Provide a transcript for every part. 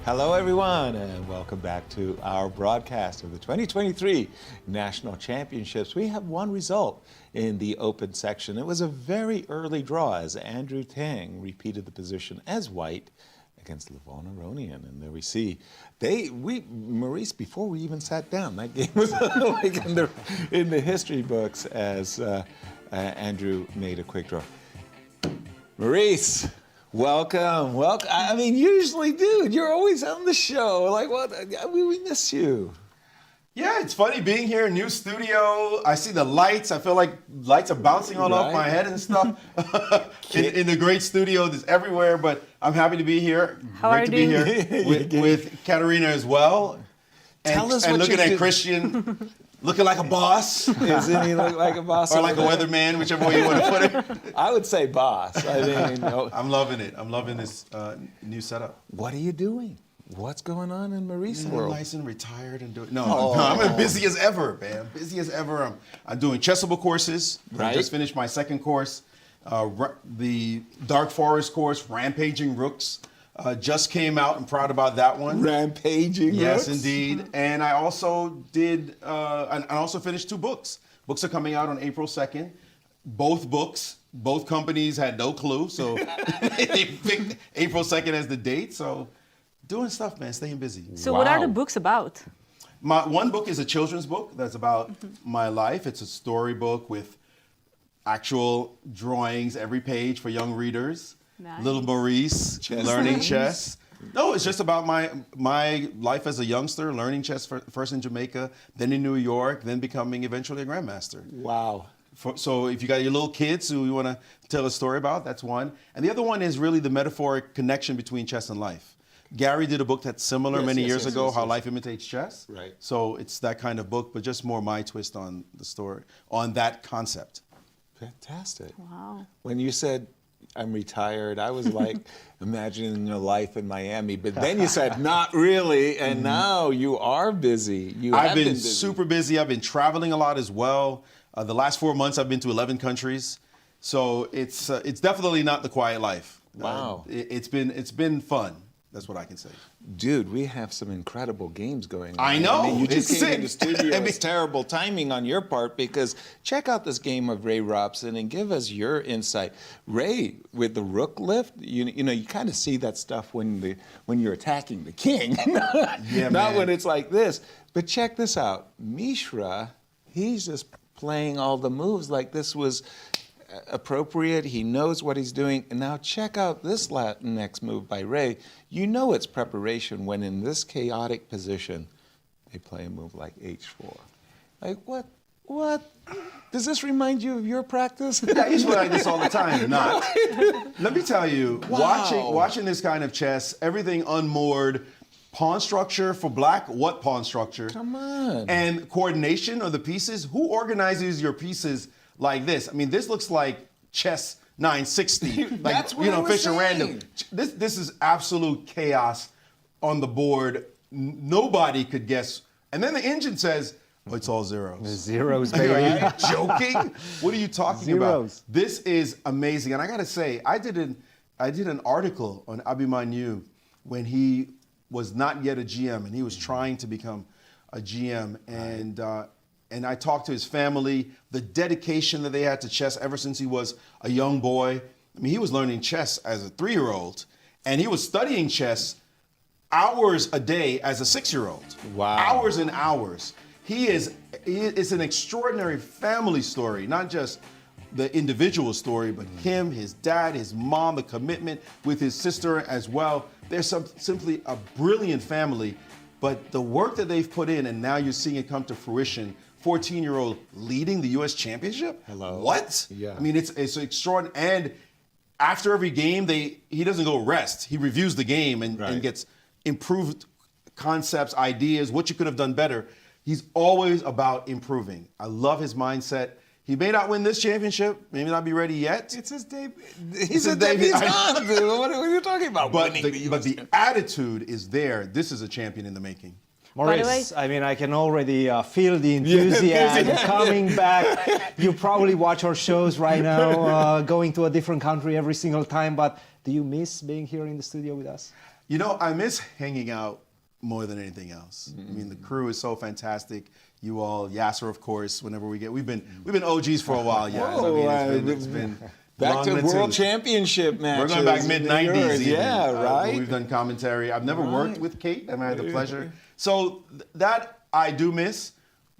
Hello, everyone, and welcome back to our broadcast of the 2023 National Championships. We have one result in the open section. It was a very early draw as Andrew Tang repeated the position as white against Levon Aronian. And there we see, Maurice, before we even sat down, that game was like in the history books as Andrew made a quick draw. Maurice. Welcome. I mean, usually, dude, you're always on the show. Like, what? We miss you. Yeah, it's funny being here, new studio. I see the lights. I feel like lights are bouncing all off my head and stuff. in the great studio that's everywhere, but I'm happy to be here. How are you Great to be here with Katarina as well. Tell us and what looking you at do. Christian, looking like a boss. Isn't he look like a boss? Or like a weatherman, whichever way you want to put it. I would say boss. I mean, I'm loving it. I'm loving this new setup. what are you doing? What's going on in Maurice's world? Nice and retired and doing. No, I'm as busy as ever, man. Busy as ever. I'm doing chessable courses. Right. I just finished my second course, the Dark Forest course, Rampaging Rooks. Just came out. I'm proud about that one. Rampaging Yes, Rooks? indeed. And I also did. And I also finished 2 books. Books are coming out on April 2nd. Both books. Both companies had no clue, so they picked April 2nd as the date. So. Doing stuff, man, staying busy. So what are the Wow. books about? My one book is a children's book that's about my life. It's a storybook with actual drawings every page for young readers. Nice. Little Maurice learning chess. No, it's just about my life as a youngster, learning chess first in Jamaica, then in New York, then becoming eventually a grandmaster. Wow. So if you got your little kids who you want to tell a story about, that's one. And the other one is really the metaphoric connection between chess and life. Gary did a book that's similar many years ago, How Life Imitates Chess. Right. So it's that kind of book, but just more my twist on the story, on that concept. Fantastic. Wow. When you said I'm retired, I was like imagining your life in Miami. But then you said not really, and now you are busy. I've been super busy. I've been traveling a lot as well. The last 4 months, I've been to 11 countries. So it's definitely not the quiet life. Wow. It's been fun. That's what I can say. Dude, we have some incredible games going on. I know. I mean, you just It's came in the sick. studio. I mean- It's terrible timing on your part because check out this game of Ray Robson and give us your insight. Ray, with the rook lift, you know, you kind of see that stuff when you're attacking the king, Yeah, not man. when it's like this. But check this out. Mishra, he's just playing all the moves like this was appropriate. He knows what he's doing. And now check out this next move by Ray. You know it's preparation when in this chaotic position, they play a move like H4. Like, what? Does this remind you of your practice? I used to play like this all the time. Not. Let me tell you, Wow. watching this kind of chess, everything unmoored, pawn structure for black, what pawn structure? Come on. And coordination of the pieces. Who organizes your pieces like this? I mean, this looks like chess 960. Like, That's what I was Fisher Random. saying. This is absolute chaos on the board. Nobody could guess. And then the engine says, oh, it's all zeros. Zeros, Are baby. you joking? What are you talking Zeros. about? This is amazing. And I got to say, I did an article on Abimanyu when he was not yet a GM and he was trying to become a GM. And I talked to his family, the dedication that they had to chess ever since he was a young boy. I mean, he was learning chess as a 3-year-old and he was studying chess hours a day as a 6-year-old. Wow. Hours and hours. It's an extraordinary family story, not just the individual story, but him, his dad, his mom, the commitment with his sister as well. They're simply a brilliant family, but the work that they've put in, and now you're seeing it come to fruition. 14-year-old leading the U.S. Championship? Hello. What? Yeah. I mean, it's extraordinary. And after every game, he doesn't go rest. He reviews the game and gets improved concepts, ideas, what you could have done better. He's always about improving. I love his mindset. He may not win this championship, maybe not be ready yet. It's his debut. It's his debut. He's on, dude. What are you talking about? But winning the attitude is there. This is a champion in the making. By the Maurice, way- I mean, I can already feel the enthusiasm coming back. You probably watch our shows right now, going to a different country every single time, but do you miss being here in the studio with us? You know, I miss hanging out more than anything else. I mean, the crew is so fantastic. You all, Yasser, of course. Whenever we've been OGs for a while. Yeah, it's been back to World Championship matches. We're going back mid-90s. Yeah, right. We've done commentary. I've never worked with Kate, and I had the pleasure. So that I do miss.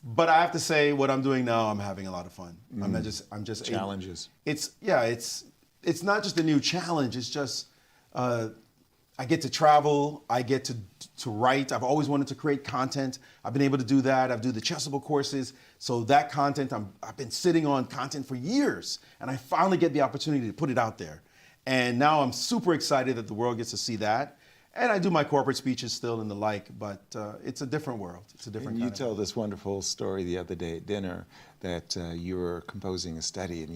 But I have to say, what I'm doing now, I'm having a lot of fun. I'm just challenges. It's not just a new challenge. It's just I get to travel. I get to write. I've always wanted to create content. I've been able to do that. I've done the Chessable courses. So that content, I've been sitting on content for years, and I finally get the opportunity to put it out there. And now I'm super excited that the world gets to see that. And I do my corporate speeches still and the like, but it's a different world. It's a different kind of You told this wonderful story the other day at dinner that you were composing a study and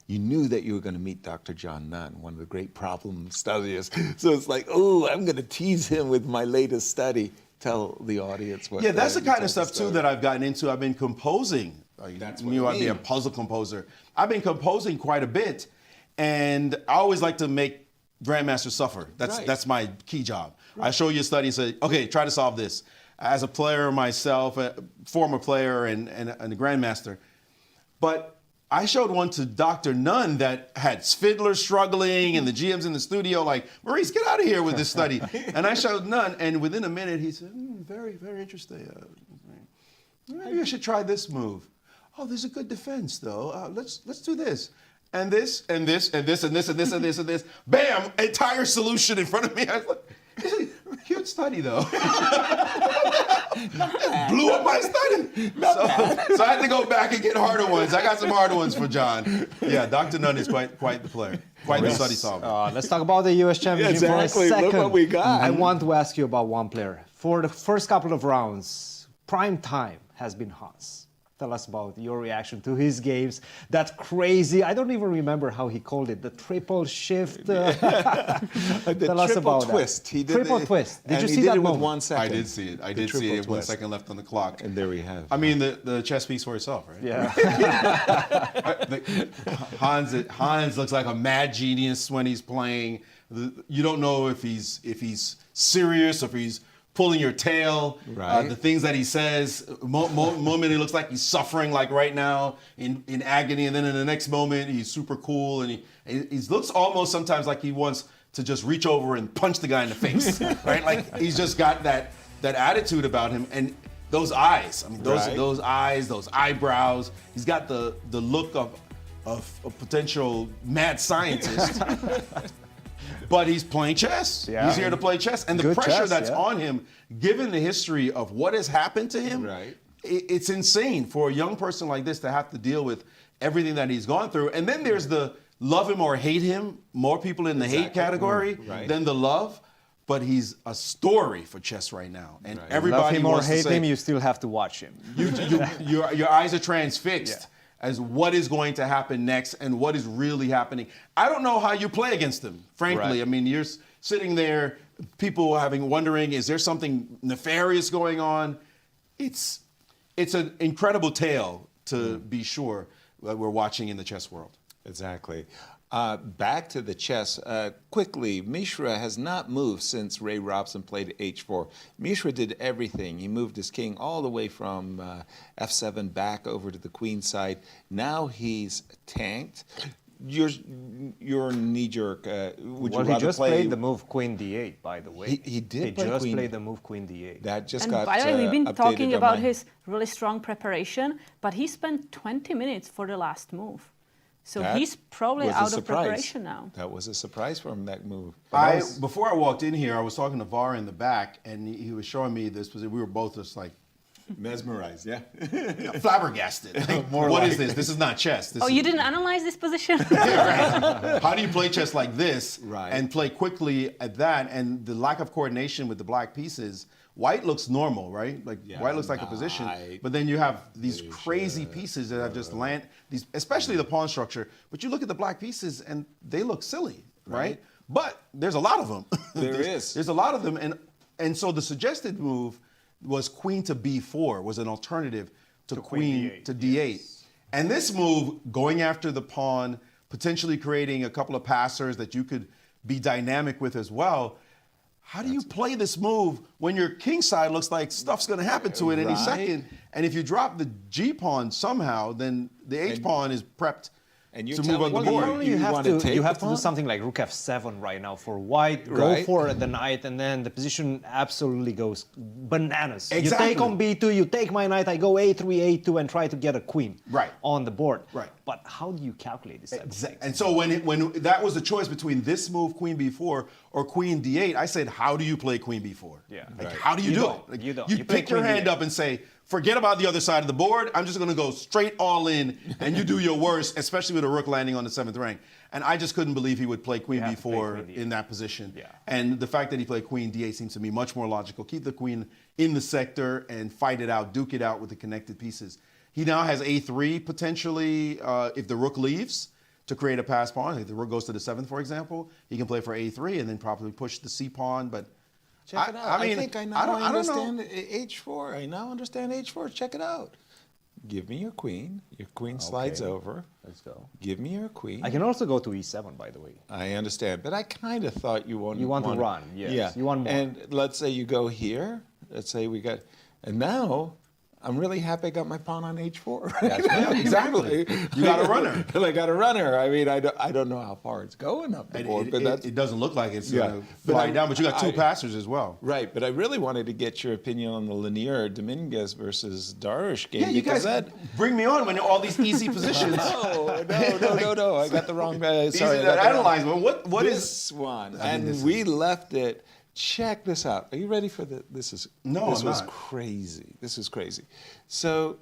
you knew that you were going to meet Dr. John Nunn, one of the great problem studiers. So it's like, oh, I'm going to tease him with my latest study. Tell the audience what. Yeah, that's the kind of stuff too that I've gotten into. I've been composing. That's you knew I'd be a puzzle composer. I've been composing quite a bit, and I always like to make Grandmaster suffer. That's my key job. Right. I show you a study and say, okay, try to solve this. As a player myself, a former player and a Grandmaster. But I showed one to Dr. Nunn that had fiddlers struggling and the GMs in the studio like, Maurice, get out of here with this study. And I showed Nunn, and within a minute he said, very, very interesting. Maybe I should try this move. Oh, there's a good defense though. Let's do this. And this, and this, and this, and this, and this, and this, and this. Bam! Entire solution in front of me. I was like, this is a huge study, though. Blew up my study. So I had to go back and get harder ones. I got some harder ones for John. Yeah, Dr. Nunn is quite the player. Quite the study solver. Let's talk about the U.S. Championship for a second. Look what we got. I want to ask you about one player. For the first couple of rounds, prime time has been Hans. Tell us about your reaction to his games. That crazy, I don't even remember how he called it, the triple shift. Tell us about twist. That. He did triple twist. Did you see he did that it with moment? 1 second. I did see it. I did see it. 1 second left on the clock. And there we have. I mean, the chess piece for itself, right? Yeah. Hans looks like a mad genius when he's playing. You don't know if he's serious or if he's pulling your tail. Right. The things that he says. Moment he looks like he's suffering, like right now in agony, and then in the next moment he's super cool, and he looks almost sometimes like he wants to just reach over and punch the guy in the face, right? Like he's just got that attitude about him, and those eyes. I mean, those eyes, those eyebrows. He's got the look of a potential mad scientist. But he's playing chess. Yeah. He's here to play chess. And the Good pressure chess, that's yeah. on him, given the history of what has happened to him, Right. It's insane for a young person like this to have to deal with everything that he's gone through. And then there's the love him or hate him, more people in the hate category than the love. But he's a story for chess right now. And everybody Love him or wants to hate say, him, you still have to watch him. your eyes are transfixed as what is going to happen next and what is really happening. I don't know how you play against him, frankly. Right. I mean, you're sitting there, people wondering, is there something nefarious going on? It's an incredible tale, to be sure, that we're watching in the chess world. Exactly. Back to the chess. Quickly, Mishra has not moved since Ray Robson played h4. Mishra did everything. He moved his king all the way from f7 back over to the queen side. Now he's tanked. Your knee-jerk, would you rather play... Well, he just played the move queen d8, by the way. He did play just queen. played the move queen d8. That just And got by the way, we've been updated talking on about my- his really strong preparation, but he spent 20 minutes for the last move. So That he's probably was a out of surprise. preparation now. That was a surprise for him, that move. Before I walked in here, I was talking to Var in the back, and he was showing me this. We were both just like, Mesmerized, yeah. flabbergasted. Like, what is this? This is not chess. This Oh, is, you didn't analyze this position? How do you play chess like this Right. and play quickly at that? And the lack of coordination with the black pieces. White looks normal, right? Like Yeah, white looks like a position, knight, but then you have these crazy pieces that have just these, especially the pawn structure. But you look at the black pieces and they look silly, right? But there's a lot of them. There's a lot of them, and so the suggested move was queen to b4 was an alternative to queen d8, to d8. And this move, going after the pawn, potentially creating a couple of passers that you could be dynamic with as well. how do you play this move when your king side looks like stuff's going to happen to it any Right. second? And if you drop the G pawn somehow, then the H pawn is prepped And you're to move on the telling me board. Probably you you have wanna to take you the have to do pawn? something like rook f7 right now for white. Go Right. for the knight, and then the position absolutely goes bananas. You Exactly. take on b2, you take my knight, I go a3, a2, and try to get a queen Right. on the board. Right. But how do you calculate this? type of thing? And so when that was the choice between this move, queen b4, or queen d8, I said, how do you play queen b4? Yeah. Like, Right. how do you, You do don't. it? Like, You don't. You You play pick your queen hand d8. up and say, forget about the other side of the board. I'm just going to go straight all in, and you do your worst, especially with a rook landing on the 7th rank. And I just couldn't believe he would play queen You have to play b4 queen d8. in that position. Yeah. And the fact that he played queen d8 seems to me much more logical. Keep the queen in the sector and fight it out, duke it out with the connected pieces. He now has a3 potentially if the rook leaves to create a pass pawn. If the rook goes to the 7th, for example, he can play for a3 and then probably push the c pawn. But Check it out. I mean, think I now I don't know. understand H4. I now understand H4. Check it out. Give me your queen. Your queen slides Okay. over. Let's go. Give me your queen. I can also go to e7, by the way. I understand, but I kind of thought you wanted. You want to run, yes. Yeah. You want more. And let's say you go here. Let's say we got, and now I'm really happy I got my pawn on H4. Yeah, exactly. You got a runner. I got a runner. I mean, I don't know how far it's going up the board, but that's It doesn't look like it's Yeah. going to But fly I- down. But you got two I- passers as well. right. But I really wanted to get your opinion on the linear Dominguez versus Darush game. Yeah, you because guys that. bring me on when all these easy positions. No. I got the wrong. Sorry, Easy I to got the wrong- analyze. But what is? this one? I mean, And this we left it. Check this out. Are you ready for the? This is No, This I'm was not. crazy. This is crazy. So,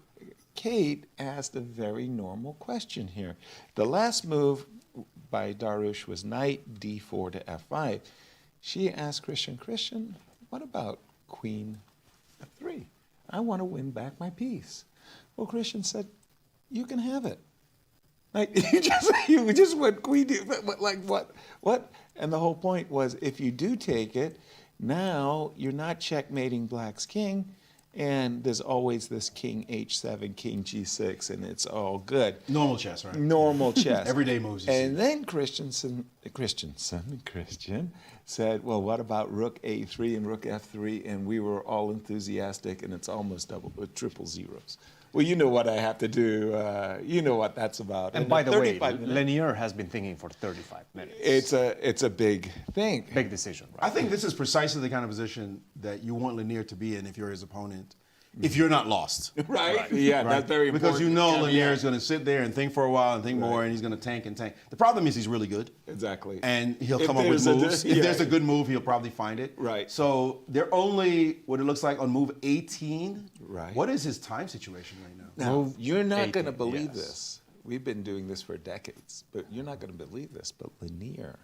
Kate asked a very normal question here. The last move by Darush was knight d4 to f5. She asked Christian, what about queen f3? I want to win back my piece. Well, Christian said, you can have it. Like you just went queen, like what? And the whole point was, if you do take it, now you're not checkmating Black's king, and there's always this king h7, king g6, and it's all good. Normal chess, right? Normal chess. Everyday moves you And see. then Christian said, well, what about rook a3 and rook f3? And we were all enthusiastic, and it's almost triple zeros. Well, you know what I have to do. You know what that's about. And In by a the way, 35 minute- Lanier has been thinking for 35 minutes. it's a big thing. big decision, I right? think this is precisely the kind of position that you want Lanier to be in if you're his opponent, if you're not lost. Right? Yeah, that's very important. Because you know Yeah, Lanier yeah. is going to sit there and think for a while and think more, and he's going to tank and tank. The problem is he's really good. Exactly. And he'll If come up with there's a- moves. If yeah. there's a good move, he'll probably find it. Right. So they're only what it looks like on move 18. Right. What is his time situation right now? Now, Move you're not 18, going to believe yes. this. We've been doing this for decades, but you're not going to believe this. But Lanier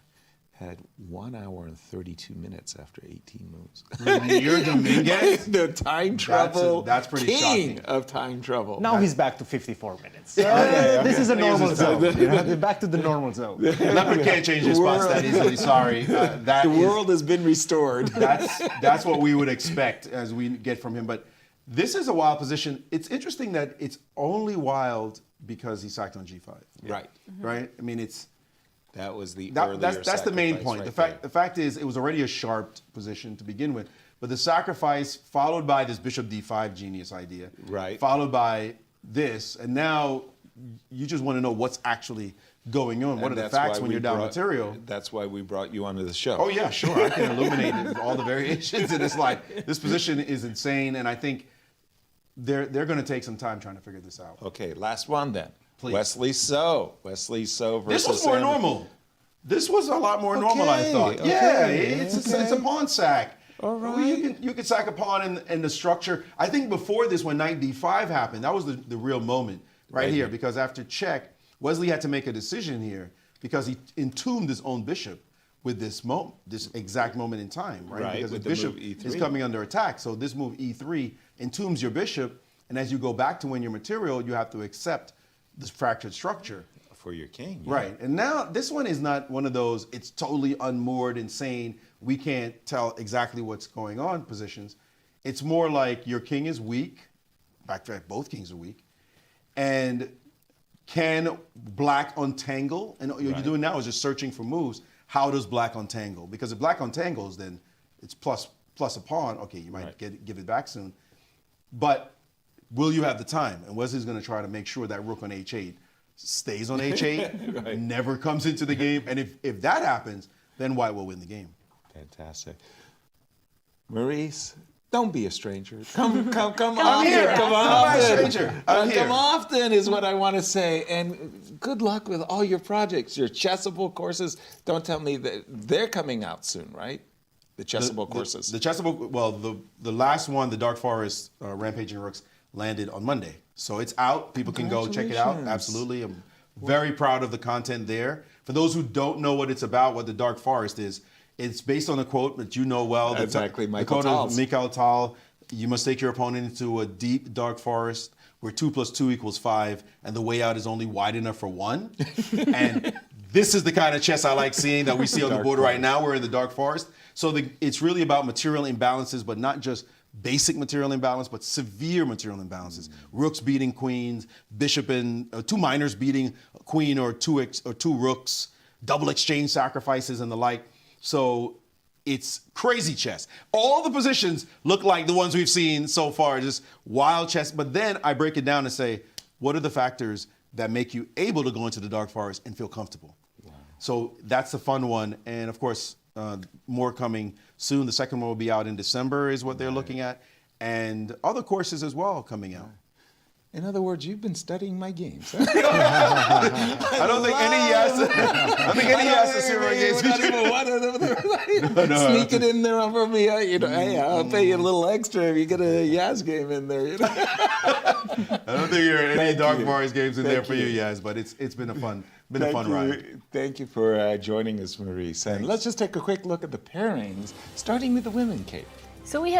had 1 hour and 32 minutes after 18 moves. Lanier Dominguez? The time trouble. that's pretty king shocking. of time trouble. Now he's back to 54 minutes. Okay. This is a Here's normal his zone. time. You know, back to the normal zone. Leopard can't change his spots that easily. Sorry. That the is- world has been restored. that's what we would expect as we get from him. But this is a wild position. It's interesting that it's only wild because he sacked on G5. Right. Right? I mean, it's That was the that, earlier that's the main sacrifice point. right The fact is, it was already a sharp position to begin with. But the sacrifice followed by this bishop d5 genius idea, Right. followed by this, and now you just want to know what's actually going on. What And are the that's facts why when we you're down brought- material? That's why we brought you onto the show. Oh yeah, sure. I can illuminate all the variations in this line. This position is insane, and I think they're going to take some time trying to figure this out. Okay, last one then. Please. Wesley So. Wesley So versus This was more Sanders. normal. This was a lot more normal, I Okay, thought. okay, Yeah, it's a okay. pawn sack. All Well, right. you could sack a pawn in the structure. I think before this, when knight d5 happened, that was the real moment right Right here. here. Because after check, Wesley had to make a decision here because he entombed his own bishop with this exact moment in time, right? Right, Because with the the bishop move E3. is coming under attack. So this move e3 entombs your bishop, and as you go back to win your material, you have to accept this fractured structure. For your king. yeah. Right. And now this one is not one of those, it's totally unmoored, insane, we can't tell exactly what's going on positions. It's more like your king is weak. In fact, both kings are weak. And can black untangle? And what you're Right. doing now is just searching for moves. How does black untangle? Because if black untangles, then it's plus a pawn. Okay, you might Right. give it back soon. But will you have the time? And Wesley's going to try to make sure that rook on h8 stays on h8, Right. never comes into the game. And if that happens, then white will win the game. Fantastic. Maurice, don't be a stranger. Come Come often. here. Come I'm not a often. stranger. I'm here. Come often is what I want to say. And good luck with all your projects, your chessable courses. Don't tell me that they're coming out soon, right? The chessable courses. The chessable, well, the last one, the Dark Forest Rampaging Rooks, landed on Monday. So it's out. People can go check it out. Congratulations. Absolutely. I'm very proud of the content there. For those who don't know what it's about, what the Dark Forest is, it's based on a quote that you know well. Exactly, the Michael quote of Tal's. Michael Tal. You must take your opponent into a deep, dark forest where 2 + 2 = 5, and the way out is only wide enough for one. And this is the kind of chess I like seeing that we see on the Dark board right forest. now. We're in the Dark Forest. So it's really about material imbalances, but not just basic material imbalance, but severe material imbalances. Rooks beating queens, bishop and 2 minors beating a queen or two rooks, double exchange sacrifices and the like. So it's crazy chess. All the positions look like the ones we've seen so far, just wild chess. But then I break it down and say, what are the factors that make you able to go into the Dark Forest and feel comfortable? Wow. So that's the fun one. And of course, more coming soon. The second one will be out in December is what they're looking at. And other courses as well coming out. In other words, you've been studying my games. I don't think any yes to see my games. Not even one of them. Sneak it in there for me. Hey, I'll pay you a little extra if you get a Yaz game in there. I don't think there are any Thank Dark you. Forest games in there Thank for you, you. Yaz, but it's been a fun Thank ride. you. Thank you for joining us, Maurice. And let's just take a quick look at the pairings, starting with the women, Kate. So we have